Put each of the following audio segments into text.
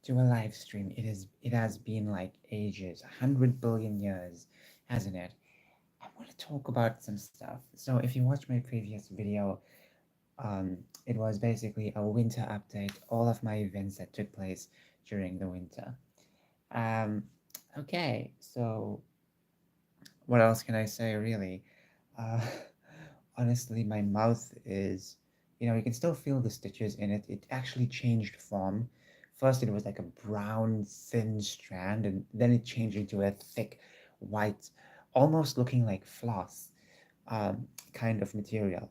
to a live stream. It has been like ages, 100 billion years, hasn't it? I want to talk about some stuff. So if you watch my previous video, it was basically a winter update, all of my events that took place during the winter. Um, okay, so what else can I say really? Uh, honestly, my mouth is, you can still feel the stitches in it. It actually changed form. First, it was like a brown, thin strand, and then it changed into a thick, white, almost looking like floss kind of material.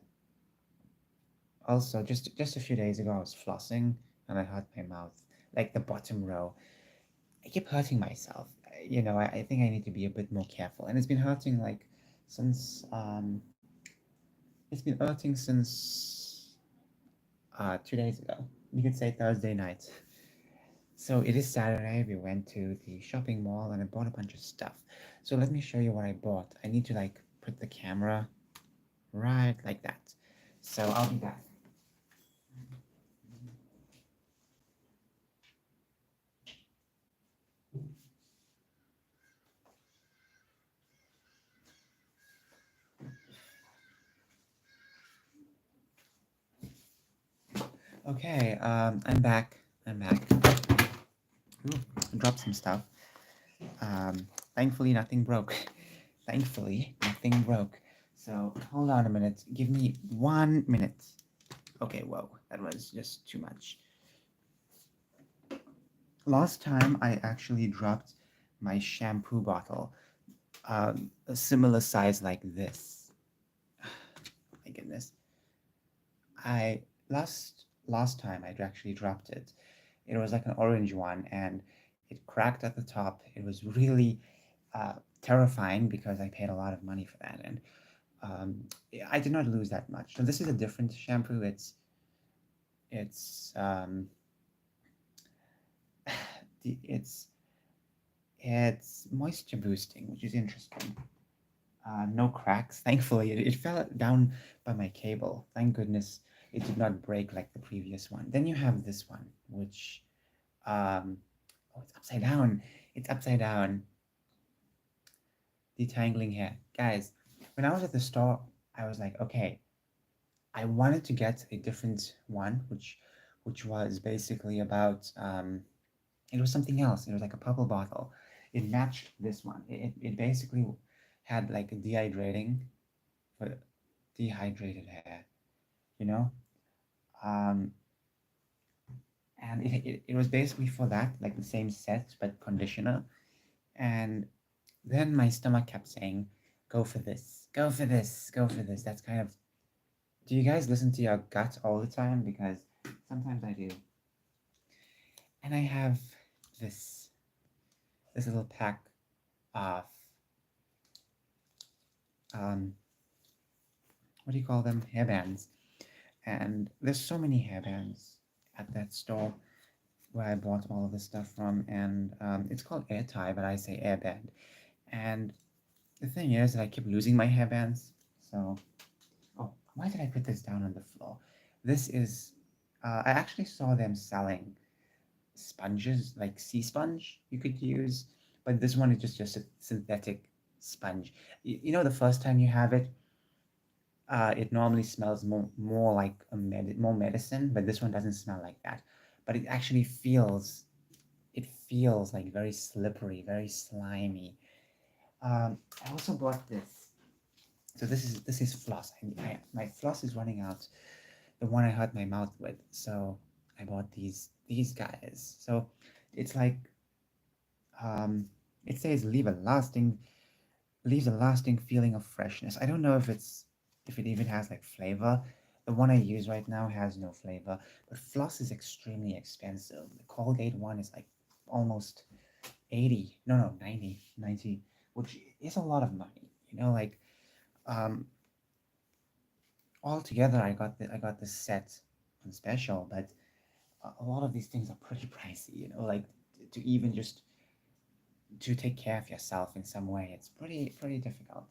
Also, just a few days ago, I was flossing and I hurt my mouth, like the bottom row. I keep hurting myself. I think I need to be a bit more careful, and it's been hurting like since it's been hurting since 2 days ago. You could say Thursday night. So it is Saturday. We went to the shopping mall and I bought a bunch of stuff. So let me show you what I bought. I need to like put the camera right like that. So I'll be back. Okay, I'm back. I'm back. Ooh, I dropped some stuff. Thankfully, nothing broke. Thankfully, nothing broke. So hold on a minute. Give me 1 minute. Okay, whoa, that was just too much. Last time I actually dropped my shampoo bottle, a similar size like this. My goodness. I last time I actually dropped it. It was like an orange one, and it cracked at the top. It was really terrifying because I paid a lot of money for that, and um, I did not lose that much. So this is a different shampoo. It's it's it's moisture boosting, which is interesting. No cracks. Thankfully, it fell down by my cable. Thank goodness it did not break like the previous one. Then you have this one, which um, oh, it's upside down. It's upside down. Detangling hair, guys. When I was at the store, I was like, okay, I wanted to get a different one, which was basically about it was something else. It was like a purple bottle. It matched this one. It basically had like a for dehydrated hair, you know? Um, and it was basically for that, like the same set, but conditioner. And then my stomach kept saying, go for this, go for this, go for this. That's kind of, do you guys listen to your gut all the time? Because sometimes I do. And I have this, this little pack of, um, what do you call them? Hairbands. And there's so many hairbands at that store where I bought all of this stuff from, and it's called air tie, but I say airband. And the thing is that I keep losing my hairbands. So, oh, why did I put this down on the floor? This is, I actually saw them selling sponges, like sea sponge you could use, but this one is just a synthetic sponge. The first time you have it, it normally smells more like more medicine, but this one doesn't smell like that. But it actually feels like very slippery, very slimy. I also bought this. So this is floss. My floss is running out. The one I hurt my mouth with. So I bought these guys. So it's like um, it says leaves a lasting feeling of freshness. I don't know if it even has like flavor. The one I use right now has no flavor, but floss is extremely expensive. The Colgate one is like almost 80, no, 90, which is a lot of money. Like um altogether I got the set on special, but a lot of these things are pretty pricey, like to even just to take care of yourself in some way, it's pretty difficult.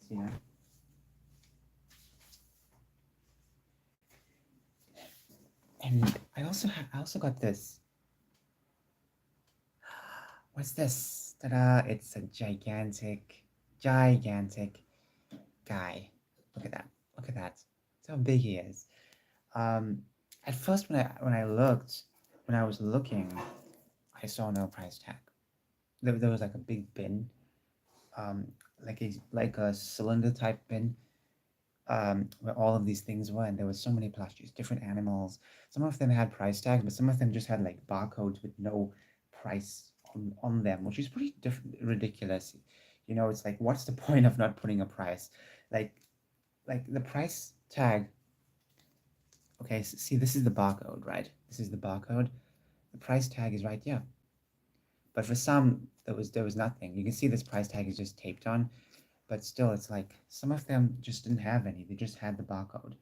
And I also got this. What's this? Ta-da! It's a gigantic guy. Look at that. Look at that. That's how big he is. Um, at first, when I was looking, I saw no price tag. There was like a big bin, um, like a cylinder type bin, where all of these things were, and there were so many plushies, different animals. Some of them had price tags, but some of them just had like barcodes with no price on them, which is pretty ridiculous. You know, it's like, what's the point of not putting a price? Like, like the price tag. Okay, see, this is the barcode, right? This is the barcode. The price tag is right here. But for some, there was nothing. You can see this price tag is just taped on, but still, it's like some of them just didn't have any. They just had the barcode.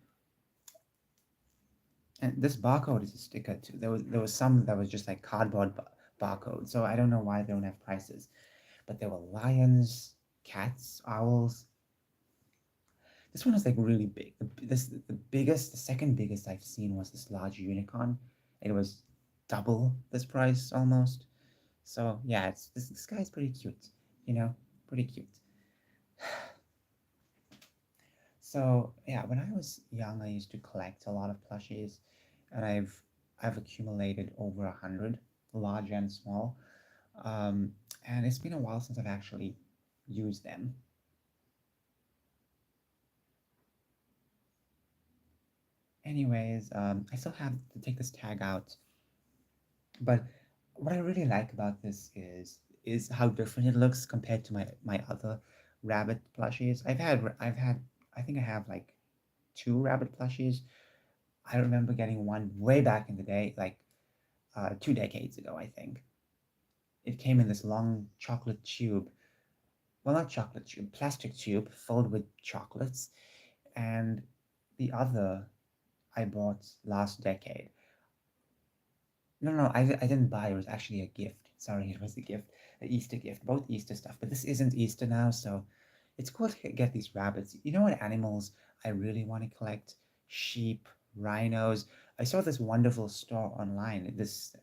And this barcode is a sticker too. There was some that was just like cardboard barcode. So I don't know why they don't have prices. But there were lions, cats, owls. This one is like really big. The second biggest I've seen was this large unicorn. It was double this price almost. So yeah, this guy's pretty cute. You know, pretty cute. So yeah, when I was young, I used to collect a lot of plushies, and I've accumulated over 100, large and small. Um, and it's been a while since I've actually used them. Anyways, I still have to take this tag out, but what I really like about this is how different it looks compared to my other rabbit plushies. I've had I think I have like two rabbit plushies. I remember getting one way back in the day, like 2 decades ago, I think. It came in this long chocolate tube. Well, not chocolate tube, plastic tube filled with chocolates. And the other I bought last decade. No, no, I didn't buy. It was actually a gift. Sorry, it was a gift, an Easter gift, both Easter stuff. But this isn't Easter now, so it's cool to get these rabbits. You know what animals I really want to collect? Sheep, rhinos. I saw this wonderful store online. This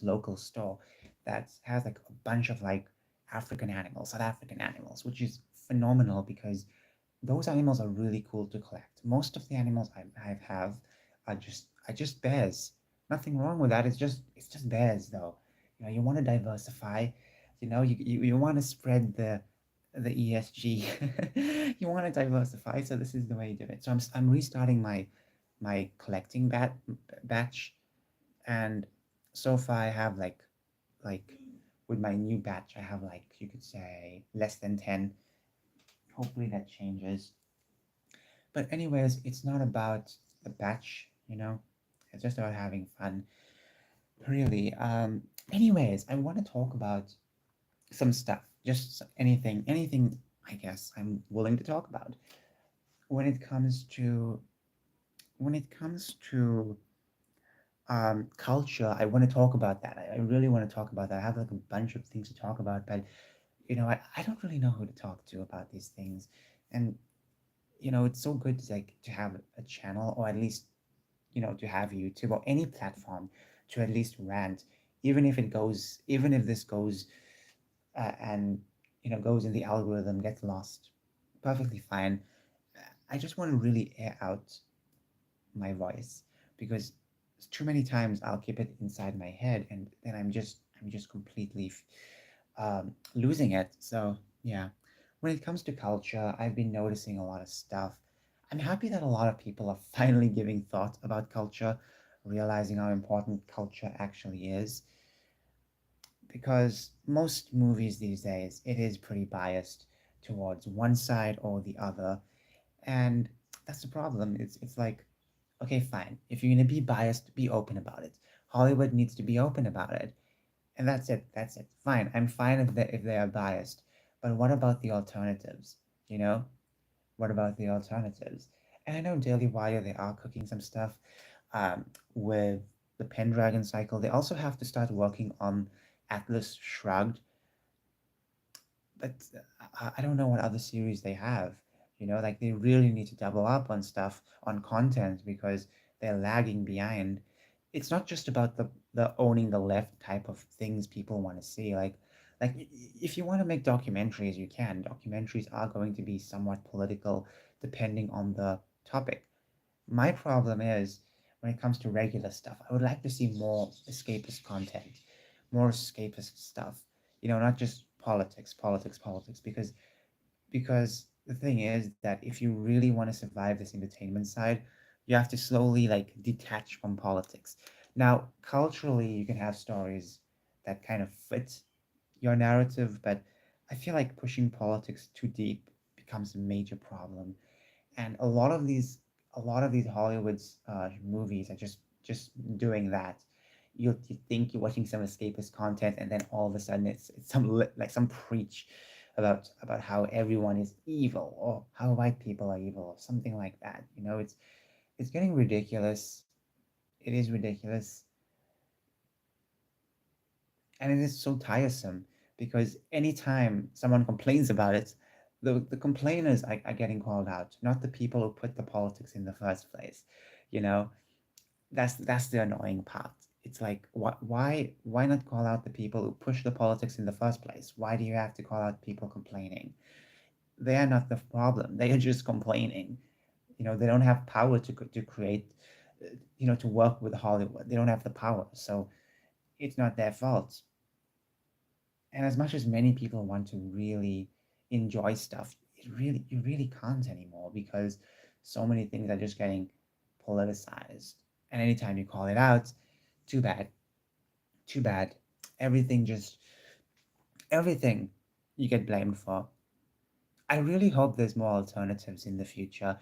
local store that has like a bunch of like African animals, South African animals, which is phenomenal because those animals are really cool to collect. Most of the animals I have are just bears. Nothing wrong with that. It's just bears though. You know, you want to diversify. You know, you want to spread the ESG. You want to diversify, so this is the way you do it. So I'm restarting my collecting batch, and so far I have like with my new batch I have like you could say less than 10. Hopefully that changes. But anyways, it's not about the batch, you know. It's just about having fun. Really. Anyways, I want to talk about some stuff. Just anything I guess I'm willing to talk about. When it comes to when it comes to culture, I want to talk about that. I really want to talk about that. I have like a bunch of things to talk about, but I don't really know who to talk to about these things. And it's so good to have a channel, or at least to have YouTube or any platform to at least rant, even if this goes and goes in the algorithm, gets lost, perfectly fine. I just want to really air out my voice, because too many times I'll keep it inside my head, and then I'm just completely losing it. So yeah, when it comes to culture, I've been noticing a lot of stuff. I'm happy that a lot of people are finally giving thought about culture, realizing how important culture actually is. Because most movies these days, it is pretty biased towards one side or the other, and that's the problem. It's like, okay, fine. If you're gonna be biased, be open about it. Hollywood needs to be open about it, and that's it. That's it. Fine. I'm fine if they are biased. But what about the alternatives? You know, what about the alternatives? And I know Daily Wire, they are cooking some stuff with the Pendragon cycle. They also have to start working on Atlas Shrugged, but I don't know what other series they have. Like they really need to double up on stuff, on content, because they're lagging behind. It's not just about the owning the left type of things people want to see. If you want to make documentaries, you can. Documentaries are going to be somewhat political depending on the topic. My problem is when it comes to regular stuff, I would like to see more escapist content, more escapist stuff. Not just politics, politics, politics, because the thing is that if you really want to survive this entertainment side, you have to slowly like detach from politics. Now, culturally, you can have stories that kind of fit your narrative, but I feel like pushing politics too deep becomes a major problem. And a lot of these Hollywood's movies are just doing that. You think you're watching some escapist content, and then all of a sudden it's some preach about how everyone is evil or how white people are evil or something like that. It's getting ridiculous. It is ridiculous, and it is so tiresome because anytime someone complains about it, the complainers are getting called out, not the people who put the politics in the first place. You know, that's the annoying part. It's like why not call out the people who push the politics in the first place? Why do you have to call out people complaining? They are not the problem. They are just complaining. They don't have power to create, to work with Hollywood. They don't have the power, so it's not their fault. And as much as many people want to really enjoy stuff, you really can't anymore because so many things are just getting politicized. And anytime you call it out, too bad, too bad. Everything just everything you get blamed for. I really hope there's more alternatives in the future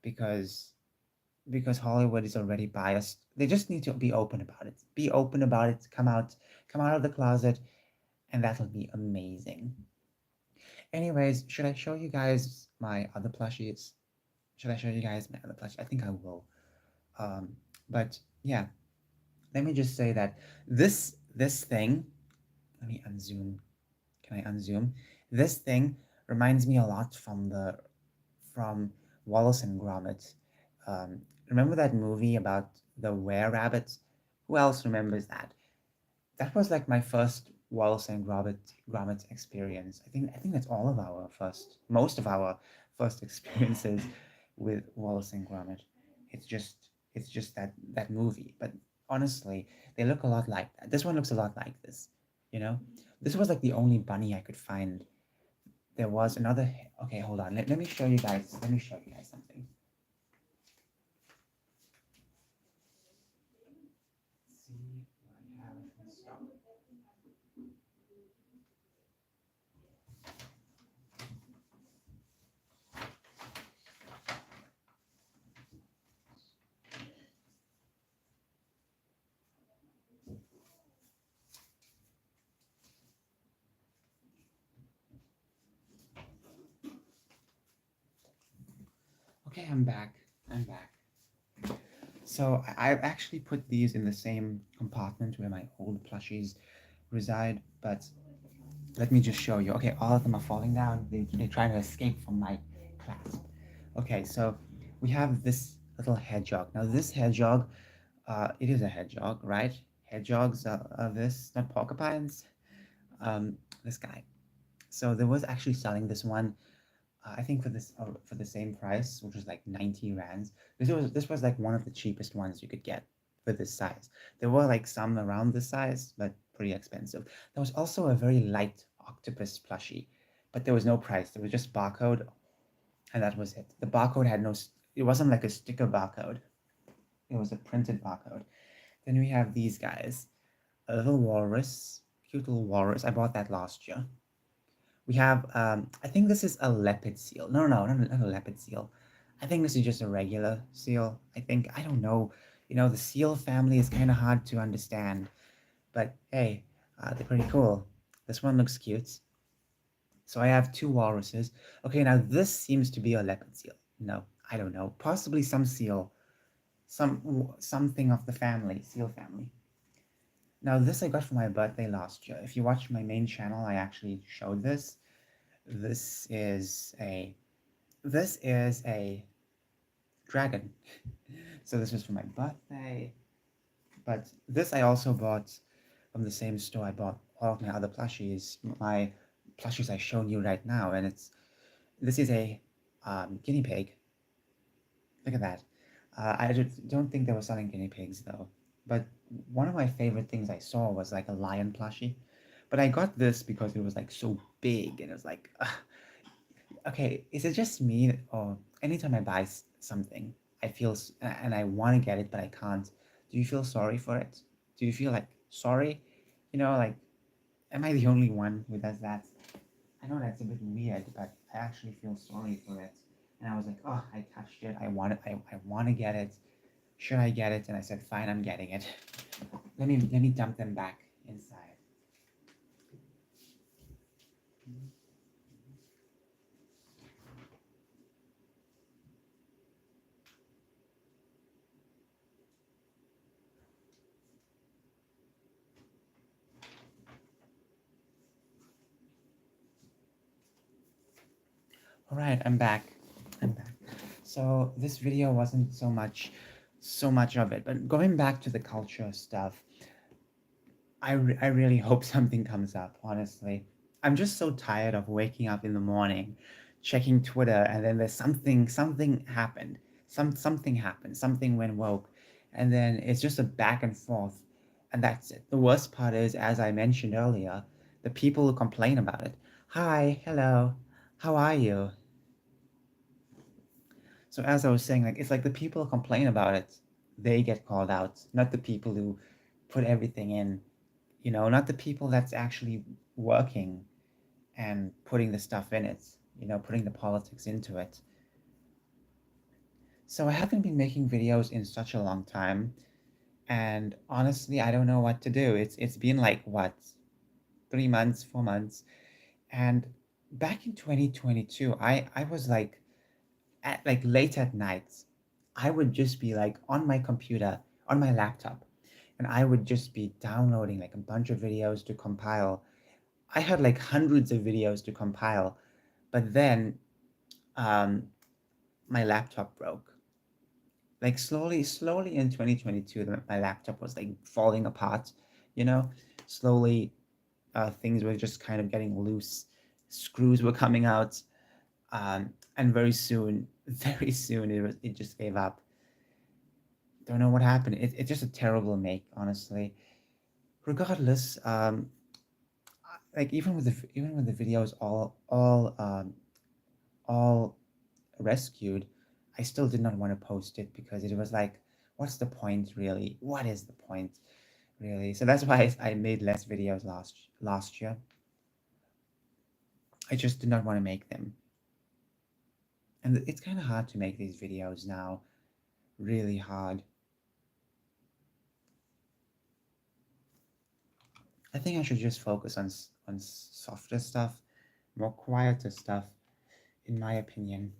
because Hollywood is already biased. They just need to be open about it. Be open about it. Come out of the closet, and that'll be amazing. Anyways, should I show you guys my other plushies? Should I show you guys my other plushie? I think I will. Um, but yeah, let me just say that this thing. Let me unzoom. Can I unzoom? This thing reminds me a lot from Wallace and Gromit. Remember that movie about the were rabbits? Who else remembers that? That was like my first Wallace and Gromit experience. I think that's all of our first, most of our first experiences with Wallace and Gromit. It's just that movie. But honestly, they look a lot like that. This one looks a lot like this. You know, this was like the only bunny I could find. There was another. Okay, hold on. Let me show you guys. Let me show you guys something. Let's see what I have in stock. Okay, I'm back. I'm back. So I've actually put these in the same compartment where my old plushies reside, but let me just show you. Okay, all of them are falling down. They're trying to escape from my clasp. Okay, so we have this little hedgehog. Now this hedgehog, it is a hedgehog, right? Hedgehogs are this, not porcupines. This guy. So there was actually selling this one, I think for the same price, which was like 90 rands. This was like one of the cheapest ones you could get for this size. There were like some around this size, but pretty expensive. There was also a very light octopus plushie, but there was no price. There was just barcode, and that was it. The barcode had no. It wasn't like a sticker barcode. It was a printed barcode. Then we have these guys. A little walrus, cute little walrus. I bought that last year. We have, I think this is a leopard seal. No, no, no, not a leopard seal. I think this is just a regular seal. I don't know. The seal family is kind of hard to understand, but hey, they're pretty cool. This one looks cute. So I have two walruses. Okay, now this seems to be a leopard seal. No, I don't know. Possibly some seal, something of the family, seal family. Now this I got for my birthday last year. If you watch my main channel, I actually showed this. This is a this is a dragon. So this was for my birthday. But this I also bought from the same store I bought all of my other plushies, my plushies I shown you right now, and this is a guinea pig. Look at that. I don't think they were selling guinea pigs though. But one of my favorite things I saw was like a lion plushie. But I got this because it was like so big and it was like, okay, is it just me or anytime I buy something, I feel and I want to get it but I can't. Do you feel sorry for it? Do you feel like sorry? Like, am I the only one who does that? I know that's a bit weird, but I actually feel sorry for it. And I was like, oh, I touched it. I want to get it. Should I get it? And I said, fine, I'm getting it. Let me dump them back inside. All right, I'm back. I'm back. So this video wasn't so much of it, but going back to the culture stuff, I really hope something comes up, honestly. I'm just so tired of waking up in the morning, checking Twitter, and then there's something happened. Something happened, something went woke, and then it's just a back and forth, and that's it. The worst part is, as I mentioned earlier, the people who complain about it. Hi, hello, how are you? So as I was saying, like it's like the people who complain about it, they get called out, not the people who put everything in, not the people that's actually working and putting the stuff in it, putting the politics into it. So I haven't been making videos in such a long time, and honestly, I don't know what to do. It's been like what, 3 months, 4 months, and back in 2022, I was like at like late at night, I would just be like on my computer, on my laptop, and I would just be downloading like a bunch of videos to compile. I had like hundreds of videos to compile, but then um, my laptop broke. Like slowly in 2022, my laptop was like falling apart, you know? Slowly, things were just kind of getting loose. Screws were coming out, and very soon, very soon, it just gave up. Don't know what happened. It's just a terrible make, honestly. Regardless, like even with the videos all rescued, I still did not want to post it because it was like, what's the point really? What is the point really? So that's why I made less videos last year. I just did not want to make them, and it's kind of hard to make these videos now. Really hard. I think I should just focus on softer stuff, more quieter stuff, in my opinion.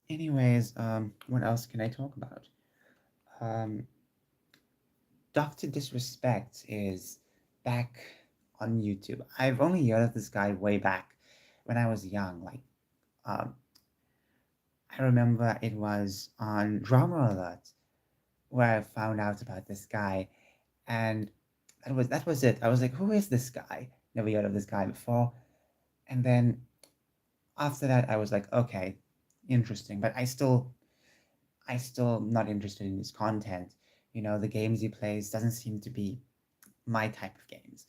Anyways, what else can I talk about? Um, Dr. Disrespect is back on YouTube. I've only heard of this guy way back when I was young. Like, um, I remember it was on Drama Alert where I found out about this guy, and that was it. I was like, who is this guy? Never heard of this guy before. And then after that, I was like, okay, interesting. But I still not interested in his content. The games he plays doesn't seem to be my type of games.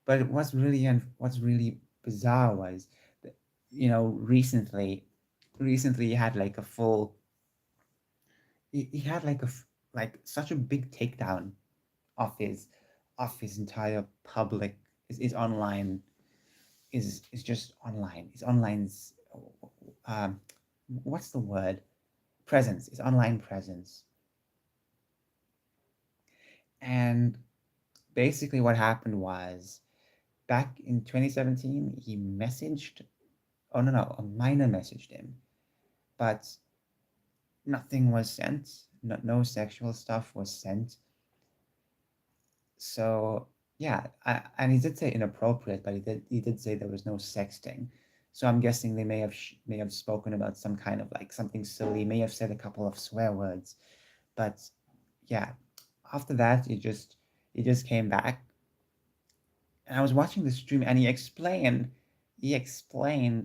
But what's really bizarre was that, recently he had like a full he had like like such a big takedown of his entire public is online is just online. His online's um what's the word? Presence, his online presence. And basically what happened was back in 2017 he messaged, oh no, a minor messaged him, but nothing was sent. No sexual stuff was sent. So yeah, and he did say inappropriate, but he did say there was no sexting. So I'm guessing they may have spoken about some kind of like something silly. May have said a couple of swear words, But yeah, after that, he just came back, and I was watching the stream, and he explained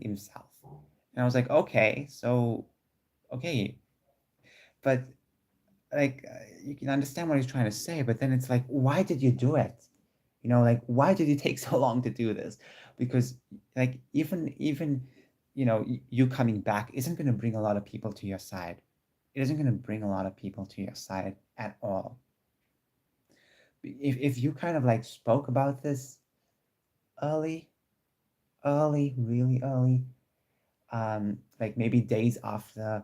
himself, and I was like, okay, so okay, but like you can understand what he's trying to say, but then it's like, why did you do it? Like, why did it take so long to do this? Because like even you coming back isn't going to bring a lot of people to your side. It isn't going to bring a lot of people to your side at all. If you kind of like spoke about this early, really early, like maybe days after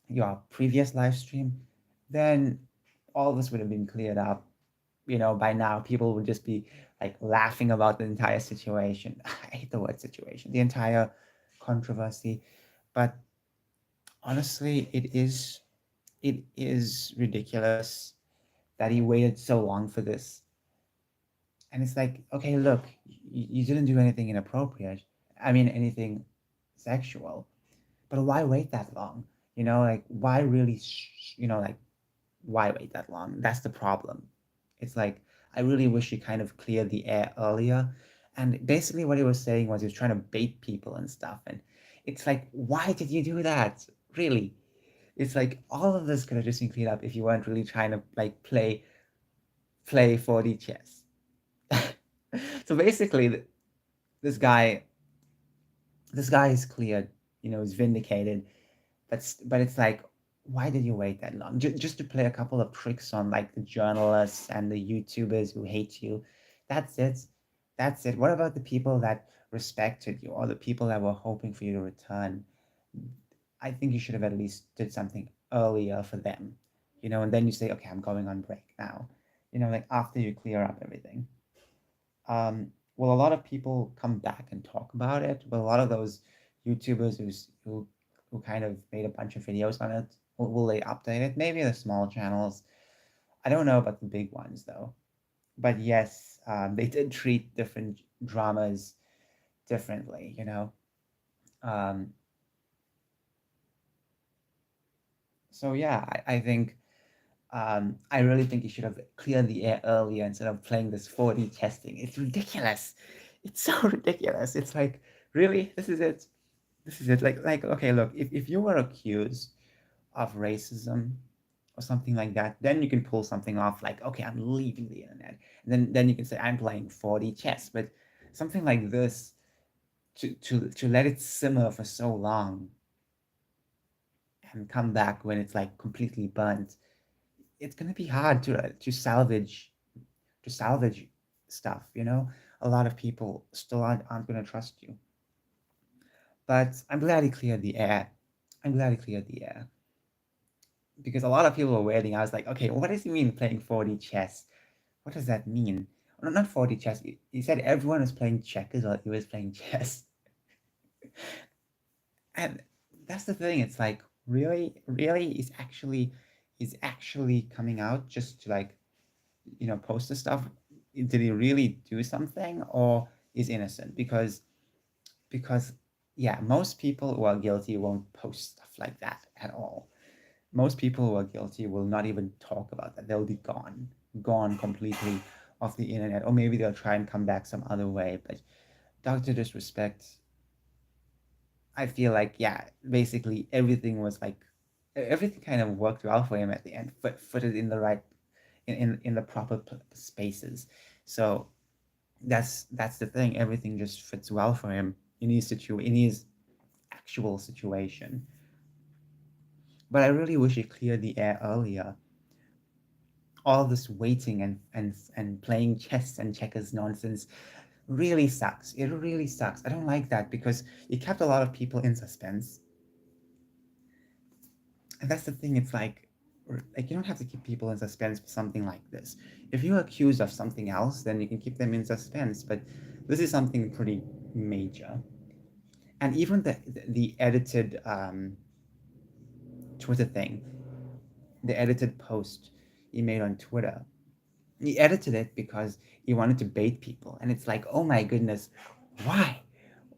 your previous live stream, then all this would have been cleared up. By now people would just be like laughing about the entire situation. I hate the word situation, the entire controversy. But honestly, it is ridiculous that he waited so long for this. And it's like, okay, look, you didn't do anything inappropriate. I mean, anything sexual. But why wait that long? Like, why really, like, why wait that long? That's the problem. It's like, I really wish you kind of cleared the air earlier. And basically, what he was saying was he was trying to bait people and stuff. And it's like, why did you do that? Really? It's like all of this could have just been cleared up if you weren't really trying to like play 4D chess. So basically, this guy this guy is cleared, is vindicated, but it's like, why did you wait that long? Just to play a couple of tricks on like the journalists and the YouTubers who hate you. That's it. That's it. What about the people that respected you or the people that were hoping for you to return? I think you should have at least did something earlier for them, and then you say, okay, I'm going on break now, like after you clear up everything. Will a lot of people come back and talk about it? Will a lot of those YouTubers who kind of made a bunch of videos on it, will they update it? Maybe the small channels. I don't know about the big ones though. But yes, they did treat different dramas differently. Um, so yeah, I think I really think you should have cleared the air earlier instead of playing this 4D testing. It's ridiculous. It's so ridiculous. It's like, really, this is it. This is it. Like okay, look, if you were accused of racism or something like that, then you can pull something off like, okay, I'm leaving the internet. And then you can say I'm playing 4D chess. But something like this, to let it simmer for so long and come back when it's like completely burnt, it's gonna be hard to salvage stuff. A lot of people still aren't gonna trust you. But I'm glad he cleared the air. I'm glad he cleared the air. Because a lot of people were waiting. I was like, okay, what does he mean playing 4D chess? What does that mean? No, not 4D chess. He said everyone was playing checkers or he was playing chess. And that's the thing. It's like, really, really, he's actually coming out just to like, post the stuff. Did he really do something, or is innocent? Because yeah, most people who are guilty won't post stuff like that at all. Most people who are guilty will not even talk about that. They'll be gone completely off the internet, or maybe they'll try and come back some other way. But Dr. Disrespect, I feel like, yeah, basically everything kind of worked well for him at the end, but put it in the right, in the proper spaces. So that's the thing. Everything just fits well for him in his actual situation. But I really wish he cleared the air earlier. All this waiting and playing chess and checkers nonsense really sucks. It really sucks. I don't like that because it kept a lot of people in suspense. And that's the thing. It's like you don't have to keep people in suspense for something like this. If you're accused of something else, then you can keep them in suspense. But this is something pretty major. And even the edited Twitter thing, the edited post he made on Twitter, he edited it because he wanted to bait people, and it's like, oh my goodness, why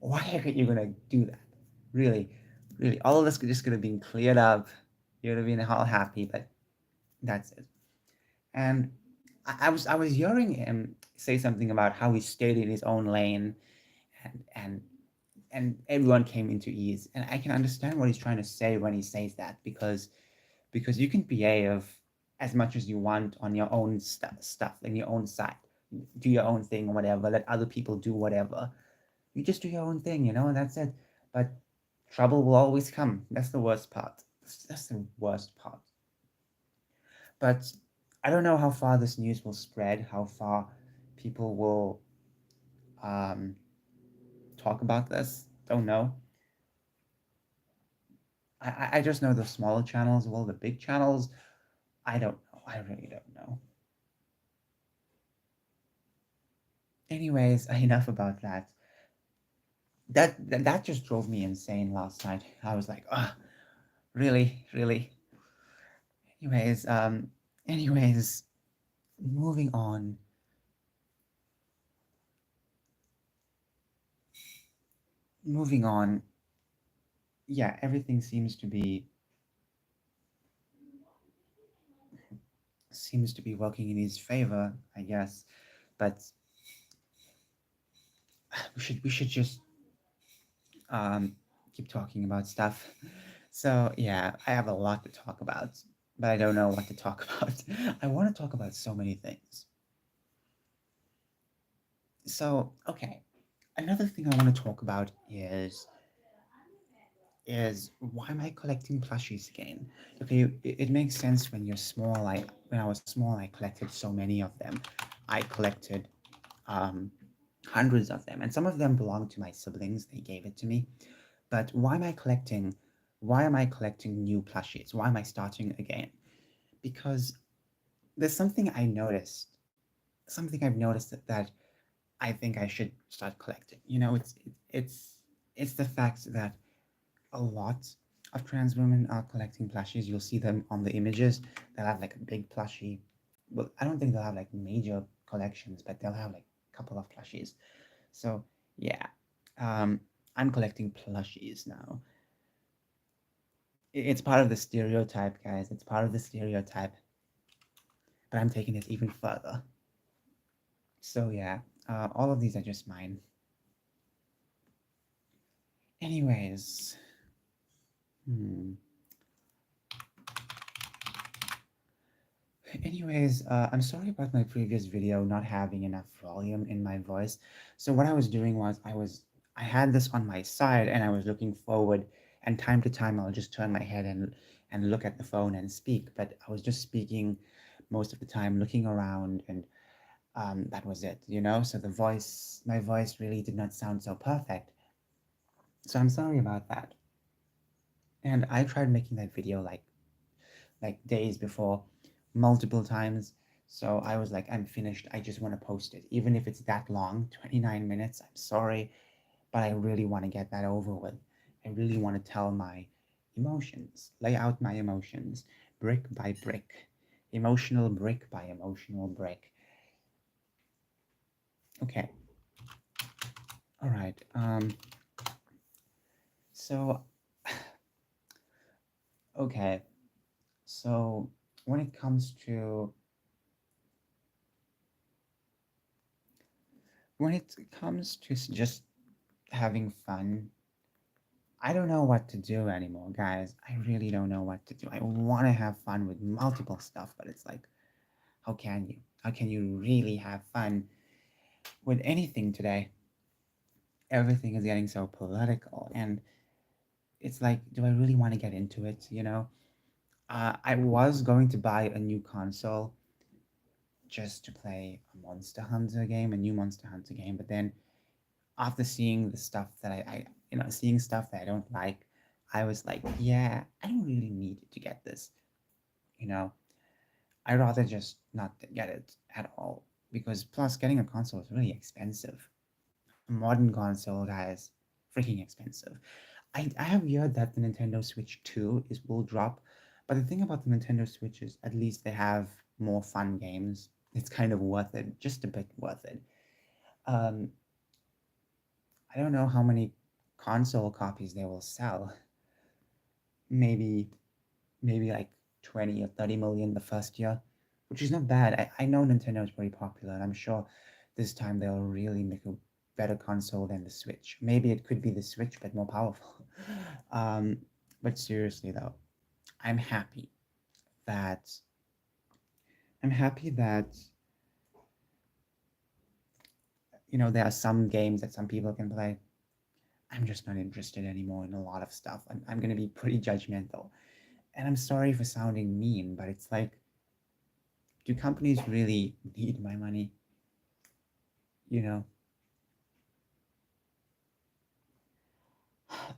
are you gonna do that? Really, really, all of this just could have been cleared up. You would have been all happy. But That's it. And I was hearing him say something about how he stayed in his own lane, and everyone came into ease. And I can understand what he's trying to say when he says that, because you can behave as much as you want on your own stuff in your own side, do your own thing or whatever, let other people do whatever. You just do your own thing, and that's it. But trouble will always come. That's the worst part. That's the worst part. But I don't know how far this news will spread, how far people will um, talk about this. Don't know. I just know the smaller channels. Well, the big channels, I don't know. I really don't know. Anyways, enough about that. That just drove me insane last night. I was like, ah, really, really. Anyways, anyways, moving on. Moving on. Yeah, everything seems to be working in his favor, I guess. But we should just um keep talking about stuff. So yeah, I have a lot to talk about, but I don't know what to talk about. I want to talk about so many things. So okay, another thing I want to talk about is why am I collecting plushies again? Okay, it makes sense when you're small. When I was small, I collected so many of them. I collected um, hundreds of them, and some of them belonged to my siblings. They gave it to me. But why am I collecting? Why am I collecting new plushies? Why am I starting again? Because there's something I noticed. Something I've noticed that I think I should start collecting. It's the fact that a lot of trans women are collecting plushies. You'll see them on the images. They'll have like a big plushie. Well, I don't think they'll have like major collections, but they'll have like a couple of plushies. So yeah, um, I'm collecting plushies now. It's part of the stereotype, guys. It's part of the stereotype, but I'm taking it even further. So yeah, all of these are just mine. Anyways, hmm. I'm sorry about my previous video not having enough volume in my voice. So what I was doing was I had this on my side and I was looking forward, and time to time I'll just turn my head and look at the phone and speak. But I was just speaking most of the time, looking around, and that was it. So my voice really did not sound so perfect. So I'm sorry about that. And I tried making that video like days before, multiple times. So I was like, I'm finished. I just want to post it. Even if it's that long, 29 minutes, I'm sorry, but I really want to get that over with. I really want to tell my emotions, lay out my emotions, brick by brick, emotional brick by emotional brick. Okay, all right. So, okay. So when it comes to just having fun, I don't know what to do anymore, guys. I really don't know what to do. I want to have fun with multiple stuff, but it's like, how can you? How can you really have fun with anything today? Everything is getting so political, and it's like, do I really want to get into it? I was going to buy a new console just to play a Monster Hunter game, a new Monster Hunter game, but then after seeing the stuff that seeing stuff that I don't like, I was like, yeah, I don't really need to get this. You know, I'd rather just not get it at all, because plus getting a console is really expensive. A modern console, guys, freaking expensive. I have heard that the Nintendo Switch 2 will drop, but the thing about the Nintendo Switch is at least they have more fun games. It's kind of worth it, just a bit worth it. Um, I don't know how many console copies they will sell. Maybe, maybe like 20 or 30 million the first year, which is not bad. I know Nintendo is very popular, and I'm sure this time they'll really make a better console than the Switch. Maybe it could be the Switch, but more powerful. um, but seriously though, I'm happy that I'm happy that there are some games that some people can play. I'm just not interested anymore in a lot of stuff. I'm gonna be pretty judgmental, and I'm sorry for sounding mean, but it's like, do companies really need my money? You know.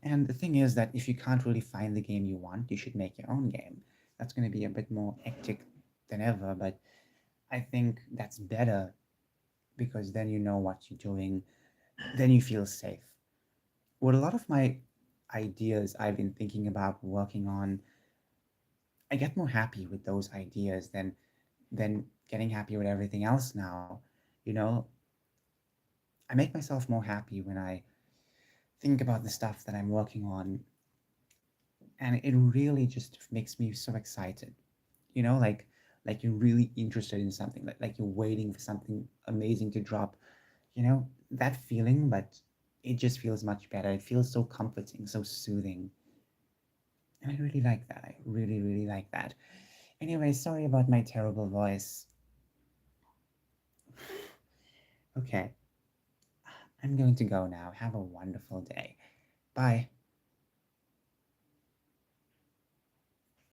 And the thing is that if you can't really find the game you want, you should make your own game. That's going to be a bit more hectic than ever, but I think that's better because then you know what you're doing, then you feel safe. With a lot of my ideas I've been thinking about working on, I get more happy with those ideas than getting happy with everything else now. You know, I make myself more happy when I think about the stuff that I'm working on, and it really just makes me so excited. Like you're really interested in something, like you're waiting for something amazing to drop. That feeling, but it just feels much better. It feels so comforting, so soothing, and I really like that. I really, really like that. Anyway, sorry about my terrible voice. Okay, I'm going to go now. Have a wonderful day. Bye.